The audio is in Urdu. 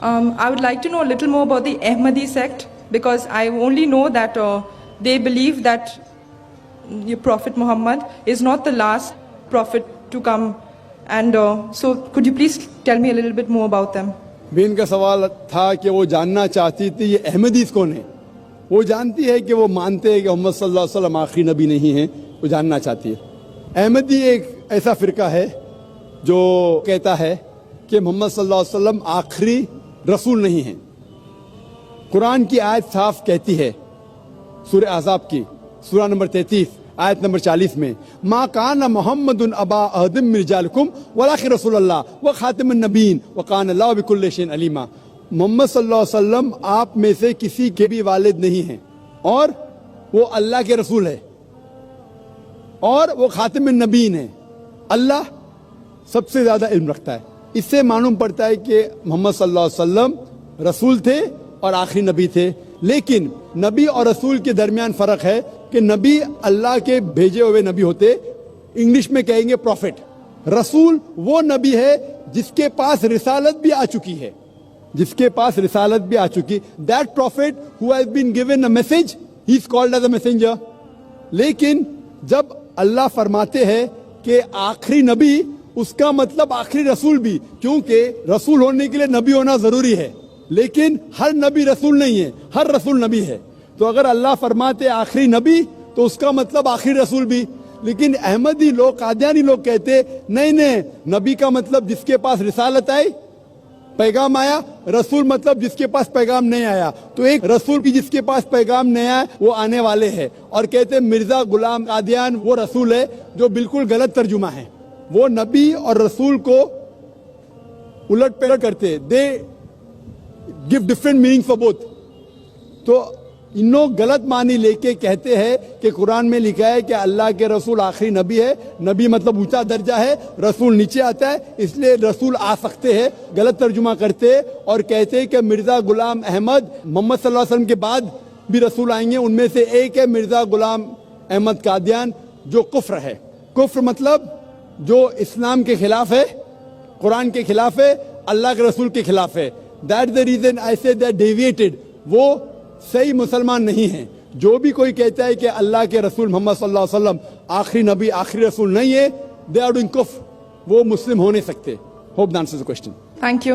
I would like to know a little more about the Ahmadi sect, because I only know that they believe that your Prophet Muhammad is not the last prophet to come. And so could you please tell me a little bit more about them? بھی ان کا سوال تھا کہ وہ جاننا چاہتی تھی یہ احمدیز کون ہیں. وہ جانتی ہے کہ وہ مانتے ہیں کہ محمد صلی اللہ علیہ وسلم آخری نبی نہیں ہیں. وہ جاننا چاہتی ہے. احمدی ایک ایسا فرقہ ہے جو کہتا ہے کہ محمد صلی اللہ علیہ وسلم آخری رسول نہیں ہیں. قرآن کی آیت صاف کہتی ہے سورہ احزاب کی سورہ نمبر 33 آیت نمبر 40 میں ما کان محمد ابا احد من رجالکم ولکن رسول اللہ وخاتم النبیین وکان اللہ بکل شیء علیما. محمد صلی اللہ علیہ وسلم آپ میں سے کسی کے بھی والد نہیں ہیں اور وہ اللہ کے رسول ہے اور وہ خاتم النبیین ہے. اللہ سب سے زیادہ علم رکھتا ہے. اس سے معلوم پڑتا ہے کہ محمد صلی اللہ علیہ وسلم رسول تھے اور آخری نبی تھے. لیکن نبی اور رسول کے درمیان فرق ہے کہ نبی اللہ کے بھیجے ہوئے نبی ہوتے, انگلش میں کہیں گے پروفٹ. رسول وہ نبی ہے جس کے پاس رسالت بھی آ چکی ہے, جس کے پاس رسالت بھی آ چکی. That prophet who has been given a message, he is called as a messenger. لیکن جب اللہ فرماتے ہیں کہ آخری نبی, اس کا مطلب آخری رسول بھی, کیونکہ رسول ہونے کے لیے نبی ہونا ضروری ہے. لیکن ہر نبی رسول نہیں ہے, ہر رسول نبی ہے. تو اگر اللہ فرماتے آخری نبی تو اس کا مطلب آخری رسول بھی. لیکن احمدی لوگ, قادیانی لوگ کہتے نہیں نہیں, نبی کا مطلب جس کے پاس رسالت آئی, پیغام آیا. رسول مطلب جس کے پاس پیغام نہیں آیا. تو ایک رسول کی جس کے پاس پیغام نہیں آیا وہ آنے والے ہیں. اور کہتے مرزا غلام قادیان وہ رسول ہے, جو بالکل غلط ترجمہ ہے. وہ نبی اور رسول کو الٹ پلٹ کرتے, دے give different meanings for both. تو ان لوگ غلط معنی لے کے کہتے ہیں کہ قرآن میں لکھا ہے کہ اللہ کے رسول آخری نبی ہے. نبی مطلب اونچا درجہ ہے, رسول نیچے آتا ہے, اس لیے رسول آ سکتے ہیں. غلط ترجمہ کرتے اور کہتے کہ مرزا غلام احمد محمد صلی اللہ علیہ وسلم کے بعد بھی رسول آئیں گے. ان میں سے ایک ہے مرزا غلام احمد قادیان, جو کفر ہے. کفر مطلب جو اسلام کے خلاف ہے, قرآن کے خلاف ہے, اللہ کے رسول کے خلاف ہے. That's the reason I say they deviated. وہ صحیح مسلمان نہیں ہیں. جو بھی کوئی کہتا ہے کہ اللہ کے رسول محمد صلی اللہ علیہ وسلم آخری نبی آخری رسول نہیں ہے, they are doing کفر. وہ مسلم ہو نہیں سکتے. Hope that answers the question. Thank you.